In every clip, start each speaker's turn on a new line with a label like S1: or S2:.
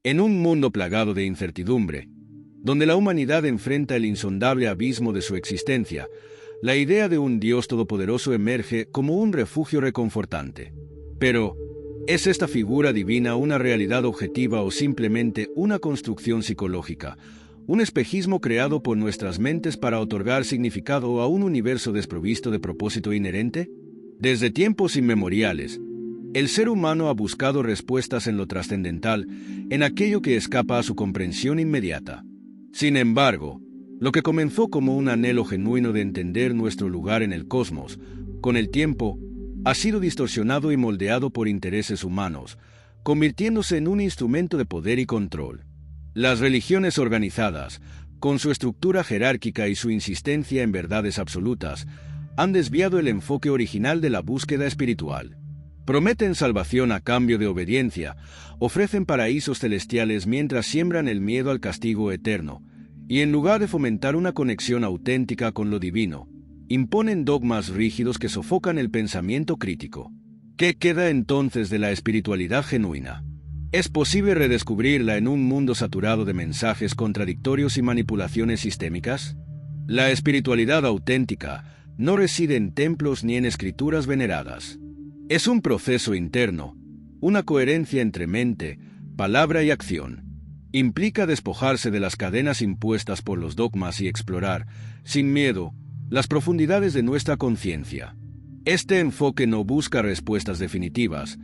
S1: En un mundo plagado de incertidumbre, donde la humanidad enfrenta el insondable abismo de su existencia, la idea de un Dios todopoderoso emerge como un refugio reconfortante. Pero, ¿es esta figura divina una realidad objetiva o simplemente una construcción psicológica, un espejismo creado por nuestras mentes para otorgar significado a un universo desprovisto de propósito inherente? Desde tiempos inmemoriales, el ser humano ha buscado respuestas en lo trascendental, en aquello que escapa a su comprensión inmediata. Sin embargo, lo que comenzó como un anhelo genuino de entender nuestro lugar en el cosmos, con el tiempo, ha sido distorsionado y moldeado por intereses humanos, convirtiéndose en un instrumento de poder y control. Las religiones organizadas, con su estructura jerárquica y su insistencia en verdades absolutas, han desviado el enfoque original de la búsqueda espiritual. Prometen salvación a cambio de obediencia, ofrecen paraísos celestiales mientras siembran el miedo al castigo eterno, y en lugar de fomentar una conexión auténtica con lo divino, imponen dogmas rígidos que sofocan el pensamiento crítico. ¿Qué queda entonces de la espiritualidad genuina? ¿Es posible redescubrirla en un mundo saturado de mensajes contradictorios y manipulaciones sistémicas? La espiritualidad auténtica no reside en templos ni en escrituras veneradas. Es un proceso interno, una coherencia entre mente, palabra y acción. Implica despojarse de las cadenas impuestas por los dogmas y explorar, sin miedo, las profundidades de nuestra conciencia. Este enfoque no busca respuestas definitivas,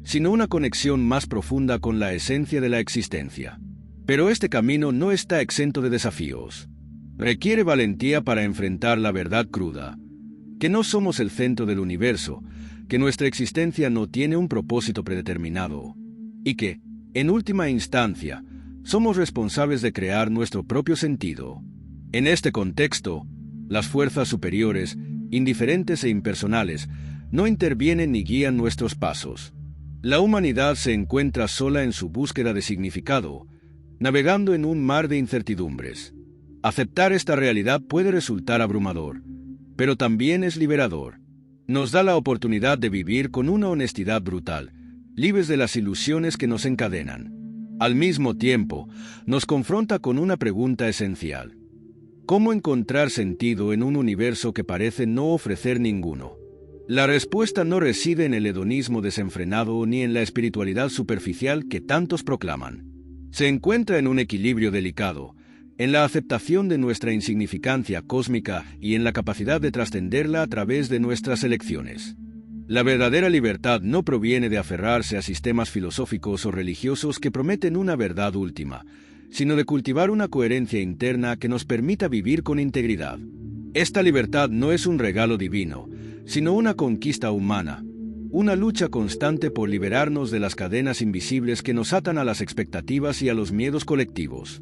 S1: sino una conexión más profunda con la esencia de la existencia. Pero este camino no está exento de desafíos. Requiere valentía para enfrentar la verdad cruda, que no somos el centro del universo, que nuestra existencia no tiene un propósito predeterminado, y que, en última instancia, somos responsables de crear nuestro propio sentido. En este contexto, las fuerzas superiores, indiferentes e impersonales, no intervienen ni guían nuestros pasos. La humanidad se encuentra sola en su búsqueda de significado, navegando en un mar de incertidumbres. Aceptar esta realidad puede resultar abrumador, pero también es liberador. Nos da la oportunidad de vivir con una honestidad brutal, libres de las ilusiones que nos encadenan. Al mismo tiempo, nos confronta con una pregunta esencial. ¿Cómo encontrar sentido en un universo que parece no ofrecer ninguno? La respuesta no reside en el hedonismo desenfrenado ni en la espiritualidad superficial que tantos proclaman. Se encuentra en un equilibrio delicado, en la aceptación de nuestra insignificancia cósmica y en la capacidad de trascenderla a través de nuestras elecciones. La verdadera libertad no proviene de aferrarse a sistemas filosóficos o religiosos que prometen una verdad última, sino de cultivar una coherencia interna que nos permita vivir con integridad. Esta libertad no es un regalo divino, sino una conquista humana, una lucha constante por liberarnos de las cadenas invisibles que nos atan a las expectativas y a los miedos colectivos.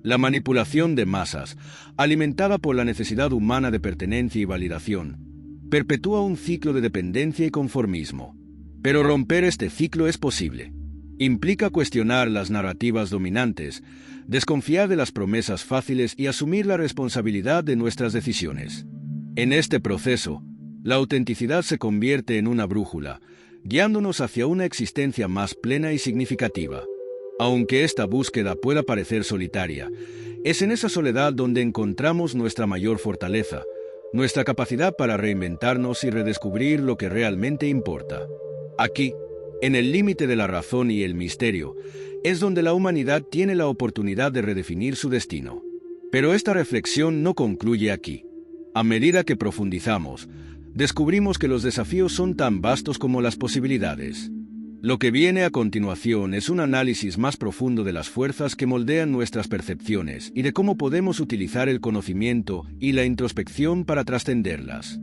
S1: La manipulación de masas, alimentada por la necesidad humana de pertenencia y validación, perpetúa un ciclo de dependencia y conformismo. Pero romper este ciclo es posible. Implica cuestionar las narrativas dominantes, desconfiar de las promesas fáciles y asumir la responsabilidad de nuestras decisiones. En este proceso, la autenticidad se convierte en una brújula, guiándonos hacia una existencia más plena y significativa. Aunque esta búsqueda pueda parecer solitaria, es en esa soledad donde encontramos nuestra mayor fortaleza, nuestra capacidad para reinventarnos y redescubrir lo que realmente importa. Aquí, en el límite de la razón y el misterio, es donde la humanidad tiene la oportunidad de redefinir su destino. Pero esta reflexión no concluye aquí. A medida que profundizamos, descubrimos que los desafíos son tan vastos como las posibilidades. Lo que viene a continuación es un análisis más profundo de las fuerzas que moldean nuestras percepciones y de cómo podemos utilizar el conocimiento y la introspección para trascenderlas.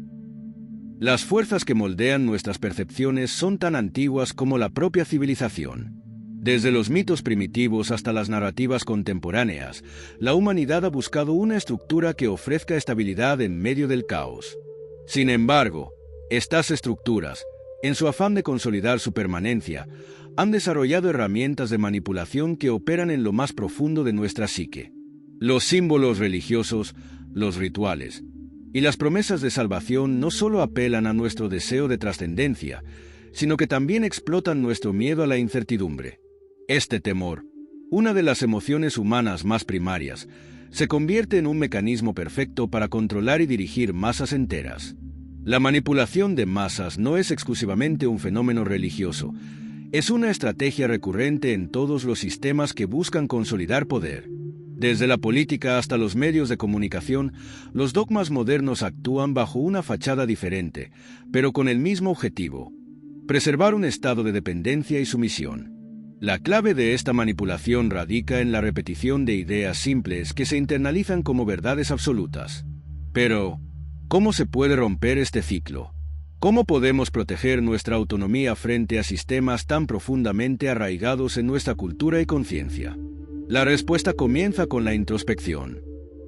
S1: Las fuerzas que moldean nuestras percepciones son tan antiguas como la propia civilización. Desde los mitos primitivos hasta las narrativas contemporáneas, la humanidad ha buscado una estructura que ofrezca estabilidad en medio del caos. Sin embargo, estas estructuras, en su afán de consolidar su permanencia, han desarrollado herramientas de manipulación que operan en lo más profundo de nuestra psique. Los símbolos religiosos, los rituales y las promesas de salvación no solo apelan a nuestro deseo de trascendencia, sino que también explotan nuestro miedo a la incertidumbre. Este temor, una de las emociones humanas más primarias, se convierte en un mecanismo perfecto para controlar y dirigir masas enteras. La manipulación de masas no es exclusivamente un fenómeno religioso, es una estrategia recurrente en todos los sistemas que buscan consolidar poder. Desde la política hasta los medios de comunicación, los dogmas modernos actúan bajo una fachada diferente, pero con el mismo objetivo: preservar un estado de dependencia y sumisión. La clave de esta manipulación radica en la repetición de ideas simples que se internalizan como verdades absolutas. Pero, ¿cómo se puede romper este ciclo? ¿Cómo podemos proteger nuestra autonomía frente a sistemas tan profundamente arraigados en nuestra cultura y conciencia? La respuesta comienza con la introspección.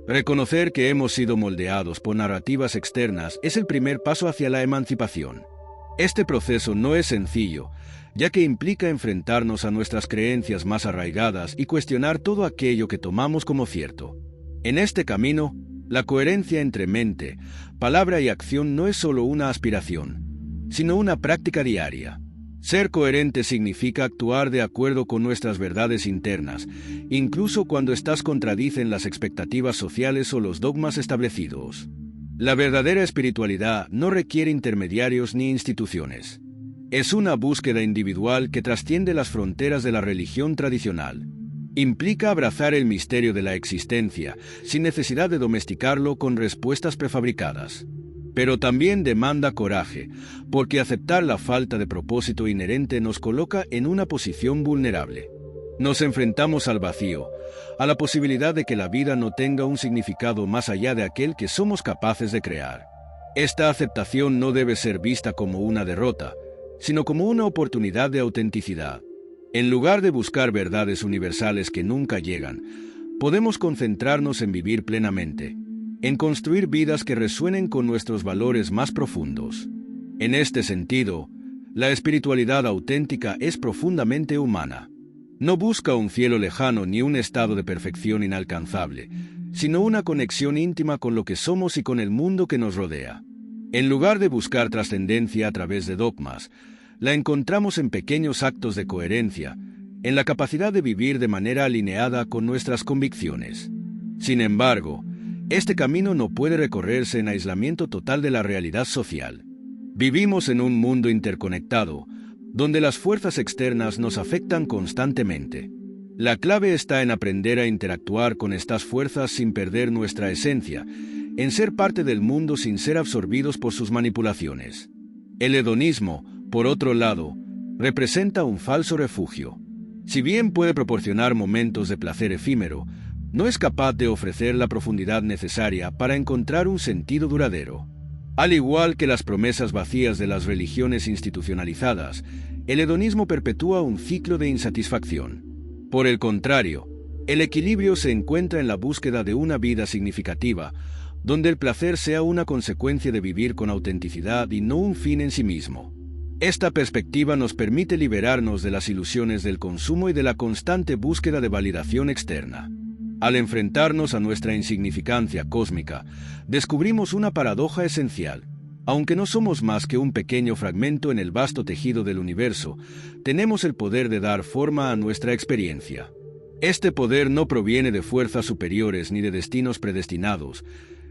S1: Reconocer que hemos sido moldeados por narrativas externas es el primer paso hacia la emancipación. Este proceso no es sencillo, ya que implica enfrentarnos a nuestras creencias más arraigadas y cuestionar todo aquello que tomamos como cierto. En este camino, la coherencia entre mente, palabra y acción no es solo una aspiración, sino una práctica diaria. Ser coherente significa actuar de acuerdo con nuestras verdades internas, incluso cuando éstas contradicen las expectativas sociales o los dogmas establecidos. La verdadera espiritualidad no requiere intermediarios ni instituciones. Es una búsqueda individual que trasciende las fronteras de la religión tradicional. Implica abrazar el misterio de la existencia, sin necesidad de domesticarlo con respuestas prefabricadas. Pero también demanda coraje, porque aceptar la falta de propósito inherente nos coloca en una posición vulnerable. Nos enfrentamos al vacío, a la posibilidad de que la vida no tenga un significado más allá de aquel que somos capaces de crear. Esta aceptación no debe ser vista como una derrota, sino como una oportunidad de autenticidad. En lugar de buscar verdades universales que nunca llegan, podemos concentrarnos en vivir plenamente, en construir vidas que resuenen con nuestros valores más profundos. En este sentido, la espiritualidad auténtica es profundamente humana. No busca un cielo lejano ni un estado de perfección inalcanzable, sino una conexión íntima con lo que somos y con el mundo que nos rodea. En lugar de buscar trascendencia a través de dogmas, la encontramos en pequeños actos de coherencia, en la capacidad de vivir de manera alineada con nuestras convicciones. Sin embargo, este camino no puede recorrerse en aislamiento total de la realidad social. Vivimos en un mundo interconectado, donde las fuerzas externas nos afectan constantemente. La clave está en aprender a interactuar con estas fuerzas sin perder nuestra esencia, en ser parte del mundo sin ser absorbidos por sus manipulaciones. El hedonismo, por otro lado, representa un falso refugio. Si bien puede proporcionar momentos de placer efímero, no es capaz de ofrecer la profundidad necesaria para encontrar un sentido duradero. Al igual que las promesas vacías de las religiones institucionalizadas, el hedonismo perpetúa un ciclo de insatisfacción. Por el contrario, el equilibrio se encuentra en la búsqueda de una vida significativa, donde el placer sea una consecuencia de vivir con autenticidad y no un fin en sí mismo. Esta perspectiva nos permite liberarnos de las ilusiones del consumo y de la constante búsqueda de validación externa. Al enfrentarnos a nuestra insignificancia cósmica, descubrimos una paradoja esencial. Aunque no somos más que un pequeño fragmento en el vasto tejido del universo, tenemos el poder de dar forma a nuestra experiencia. Este poder no proviene de fuerzas superiores ni de destinos predestinados,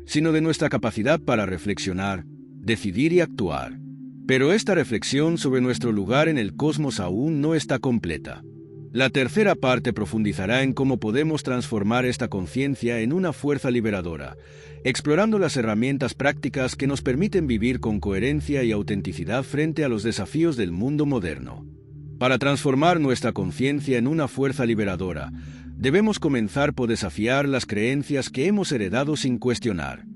S1: sino de nuestra capacidad para reflexionar, decidir y actuar. Pero esta reflexión sobre nuestro lugar en el cosmos aún no está completa. La tercera parte profundizará en cómo podemos transformar esta conciencia en una fuerza liberadora, explorando las herramientas prácticas que nos permiten vivir con coherencia y autenticidad frente a los desafíos del mundo moderno. Para transformar nuestra conciencia en una fuerza liberadora, debemos comenzar por desafiar las creencias que hemos heredado sin cuestionar.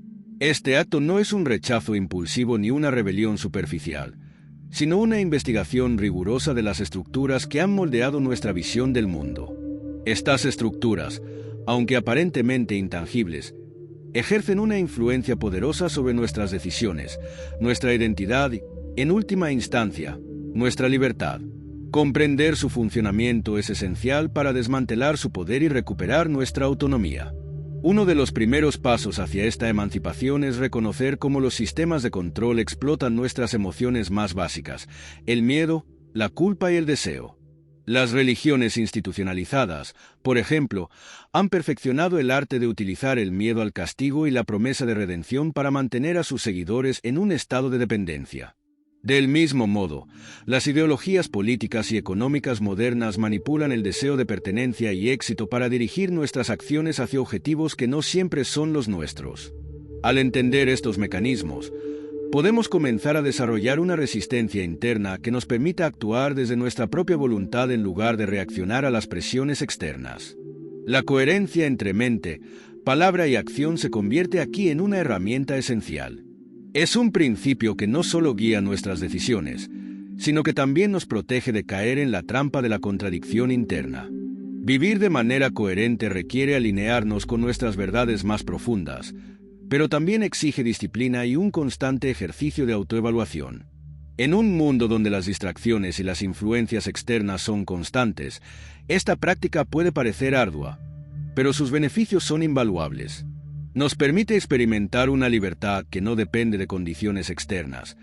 S1: Este acto no es un rechazo impulsivo ni una rebelión superficial, sino una investigación rigurosa de las estructuras que han moldeado nuestra visión del mundo. Estas estructuras, aunque aparentemente intangibles, ejercen una influencia poderosa sobre nuestras decisiones, nuestra identidad y, en última instancia, nuestra libertad. Comprender su funcionamiento es esencial para desmantelar su poder y recuperar nuestra autonomía. Uno de los primeros pasos hacia esta emancipación es reconocer cómo los sistemas de control explotan nuestras emociones más básicas, el miedo, la culpa y el deseo. Las religiones institucionalizadas, por ejemplo, han perfeccionado el arte de utilizar el miedo al castigo y la promesa de redención para mantener a sus seguidores en un estado de dependencia. Del mismo modo, las ideologías políticas y económicas modernas manipulan el deseo de pertenencia y éxito para dirigir nuestras acciones hacia objetivos que no siempre son los nuestros. Al entender estos mecanismos, podemos comenzar a desarrollar una resistencia interna que nos permita actuar desde nuestra propia voluntad en lugar de reaccionar a las presiones externas. La coherencia entre mente, palabra y acción se convierte aquí en una herramienta esencial. Es un principio que no solo guía nuestras decisiones, sino que también nos protege de caer en la trampa de la contradicción interna. Vivir de manera coherente requiere alinearnos con nuestras verdades más profundas, pero también exige disciplina y un constante ejercicio de autoevaluación. En un mundo donde las distracciones y las influencias externas son constantes, esta práctica puede parecer ardua, pero sus beneficios son invaluables. Nos permite experimentar una libertad que no depende de condiciones externas,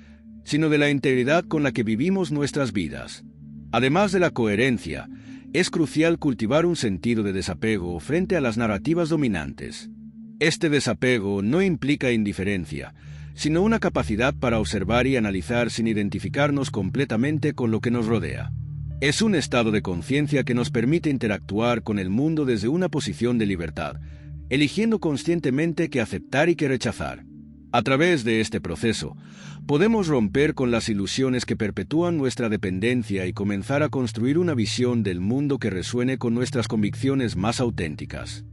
S1: sino de la integridad con la que vivimos nuestras vidas. Además de la coherencia, es crucial cultivar un sentido de desapego frente a las narrativas dominantes. Este desapego no implica indiferencia, sino una capacidad para observar y analizar sin identificarnos completamente con lo que nos rodea. Es un estado de conciencia que nos permite interactuar con el mundo desde una posición de libertad, eligiendo conscientemente qué aceptar y qué rechazar. A través de este proceso, podemos romper con las ilusiones que perpetúan nuestra dependencia y comenzar a construir una visión del mundo que resuene con nuestras convicciones más auténticas.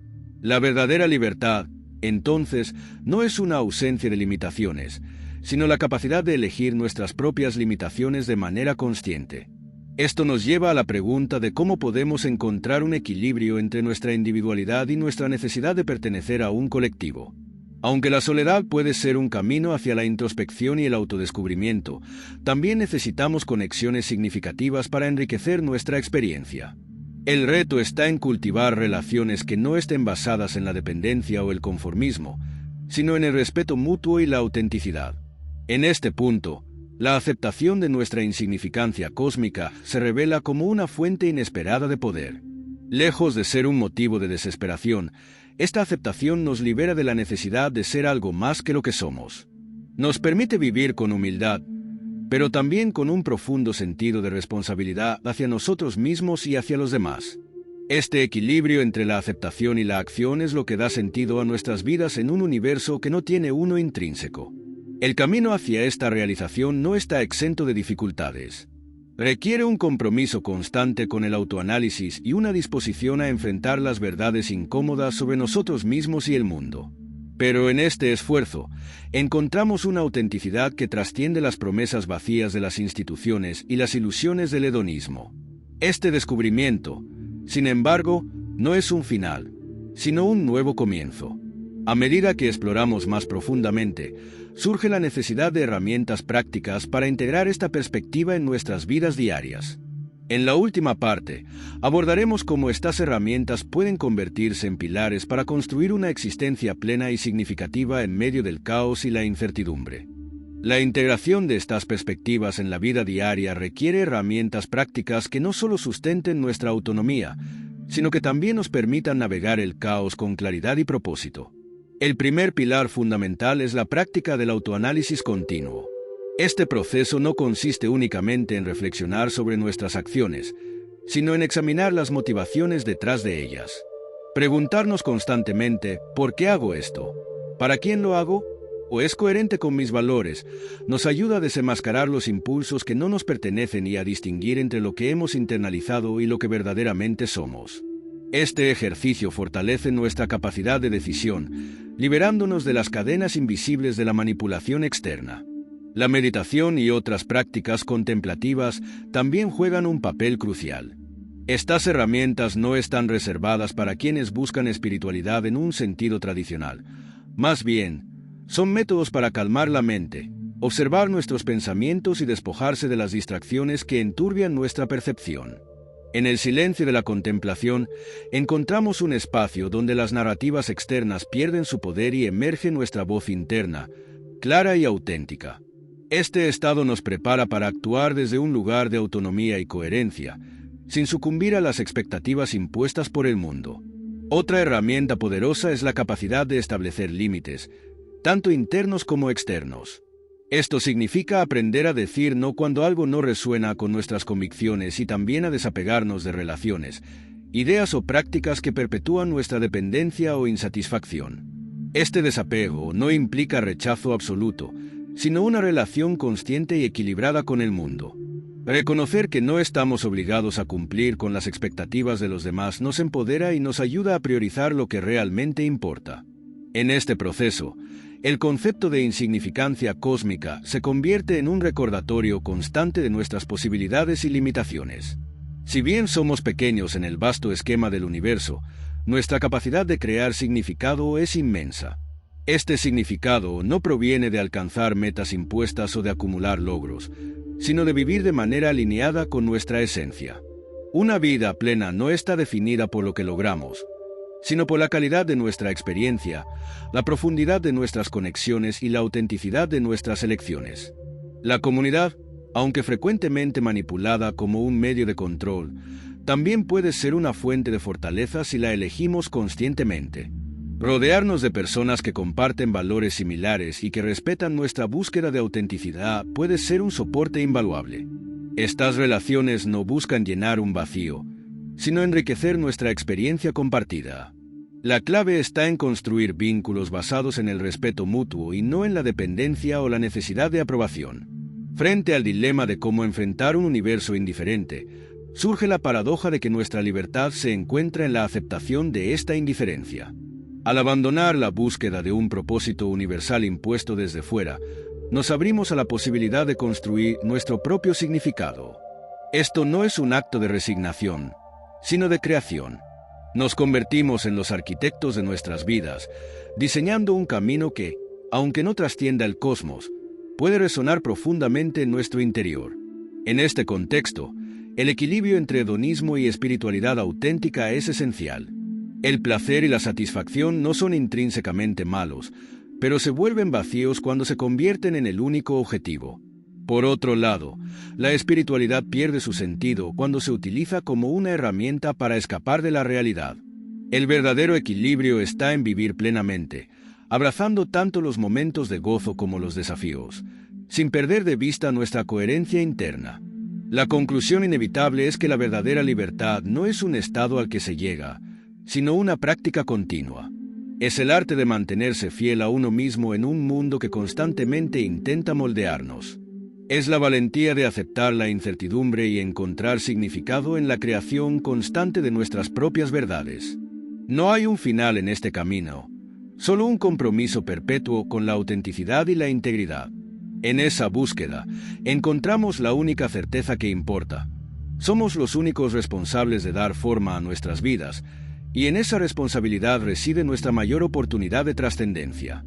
S1: La verdadera libertad, entonces, no es una ausencia de limitaciones, sino la capacidad de elegir nuestras propias limitaciones de manera consciente. Esto nos lleva a la pregunta de cómo podemos encontrar un equilibrio entre nuestra individualidad y nuestra necesidad de pertenecer a un colectivo. Aunque la soledad puede ser un camino hacia la introspección y el autodescubrimiento, también necesitamos conexiones significativas para enriquecer nuestra experiencia. El reto está en cultivar relaciones que no estén basadas en la dependencia o el conformismo, sino en el respeto mutuo y la autenticidad. En este punto, la aceptación de nuestra insignificancia cósmica se revela como una fuente inesperada de poder. Lejos de ser un motivo de desesperación, esta aceptación nos libera de la necesidad de ser algo más que lo que somos. Nos permite vivir con humildad, pero también con un profundo sentido de responsabilidad hacia nosotros mismos y hacia los demás. Este equilibrio entre la aceptación y la acción es lo que da sentido a nuestras vidas en un universo que no tiene uno intrínseco. El camino hacia esta realización no está exento de dificultades. Requiere un compromiso constante con el autoanálisis y una disposición a enfrentar las verdades incómodas sobre nosotros mismos y el mundo. Pero en este esfuerzo, encontramos una autenticidad que trasciende las promesas vacías de las instituciones y las ilusiones del hedonismo. Este descubrimiento, sin embargo, no es un final, sino un nuevo comienzo. A medida que exploramos más profundamente, surge la necesidad de herramientas prácticas para integrar esta perspectiva en nuestras vidas diarias. En la última parte, abordaremos cómo estas herramientas pueden convertirse en pilares para construir una existencia plena y significativa en medio del caos y la incertidumbre. La integración de estas perspectivas en la vida diaria requiere herramientas prácticas que no solo sustenten nuestra autonomía, sino que también nos permitan navegar el caos con claridad y propósito. El primer pilar fundamental es la práctica del autoanálisis continuo. Este proceso no consiste únicamente en reflexionar sobre nuestras acciones, sino en examinar las motivaciones detrás de ellas. Preguntarnos constantemente, ¿por qué hago esto? ¿Para quién lo hago? ¿O es coherente con mis valores? Nos ayuda a desenmascarar los impulsos que no nos pertenecen y a distinguir entre lo que hemos internalizado y lo que verdaderamente somos. Este ejercicio fortalece nuestra capacidad de decisión, liberándonos de las cadenas invisibles de la manipulación externa. La meditación y otras prácticas contemplativas también juegan un papel crucial. Estas herramientas no están reservadas para quienes buscan espiritualidad en un sentido tradicional. Más bien, son métodos para calmar la mente, observar nuestros pensamientos y despojarse de las distracciones que enturbian nuestra percepción. En el silencio de la contemplación, encontramos un espacio donde las narrativas externas pierden su poder y emerge nuestra voz interna, clara y auténtica. Este estado nos prepara para actuar desde un lugar de autonomía y coherencia, sin sucumbir a las expectativas impuestas por el mundo. Otra herramienta poderosa es la capacidad de establecer límites, tanto internos como externos. Esto significa aprender a decir no cuando algo no resuena con nuestras convicciones y también a desapegarnos de relaciones, ideas o prácticas que perpetúan nuestra dependencia o insatisfacción. Este desapego no implica rechazo absoluto, sino una relación consciente y equilibrada con el mundo. Reconocer que no estamos obligados a cumplir con las expectativas de los demás nos empodera y nos ayuda a priorizar lo que realmente importa. En este proceso, el concepto de insignificancia cósmica se convierte en un recordatorio constante de nuestras posibilidades y limitaciones. Si bien somos pequeños en el vasto esquema del universo, nuestra capacidad de crear significado es inmensa. Este significado no proviene de alcanzar metas impuestas o de acumular logros, sino de vivir de manera alineada con nuestra esencia. Una vida plena no está definida por lo que logramos, sino por la calidad de nuestra experiencia, la profundidad de nuestras conexiones y la autenticidad de nuestras elecciones. La comunidad, aunque frecuentemente manipulada como un medio de control, también puede ser una fuente de fortaleza si la elegimos conscientemente. Rodearnos de personas que comparten valores similares y que respetan nuestra búsqueda de autenticidad puede ser un soporte invaluable. Estas relaciones no buscan llenar un vacío, sino enriquecer nuestra experiencia compartida. La clave está en construir vínculos basados en el respeto mutuo y no en la dependencia o la necesidad de aprobación. Frente al dilema de cómo enfrentar un universo indiferente, surge la paradoja de que nuestra libertad se encuentra en la aceptación de esta indiferencia. Al abandonar la búsqueda de un propósito universal impuesto desde fuera, nos abrimos a la posibilidad de construir nuestro propio significado. Esto no es un acto de resignación, sino de creación. Nos convertimos en los arquitectos de nuestras vidas, diseñando un camino que, aunque no trascienda el cosmos, puede resonar profundamente en nuestro interior. En este contexto, el equilibrio entre hedonismo y espiritualidad auténtica es esencial. El placer y la satisfacción no son intrínsecamente malos, pero se vuelven vacíos cuando se convierten en el único objetivo. Por otro lado, la espiritualidad pierde su sentido cuando se utiliza como una herramienta para escapar de la realidad. El verdadero equilibrio está en vivir plenamente, abrazando tanto los momentos de gozo como los desafíos, sin perder de vista nuestra coherencia interna. La conclusión inevitable es que la verdadera libertad no es un estado al que se llega, sino una práctica continua. Es el arte de mantenerse fiel a uno mismo en un mundo que constantemente intenta moldearnos. Es la valentía de aceptar la incertidumbre y encontrar significado en la creación constante de nuestras propias verdades. No hay un final en este camino, solo un compromiso perpetuo con la autenticidad y la integridad. En esa búsqueda, encontramos la única certeza que importa. Somos los únicos responsables de dar forma a nuestras vidas, y en esa responsabilidad reside nuestra mayor oportunidad de trascendencia.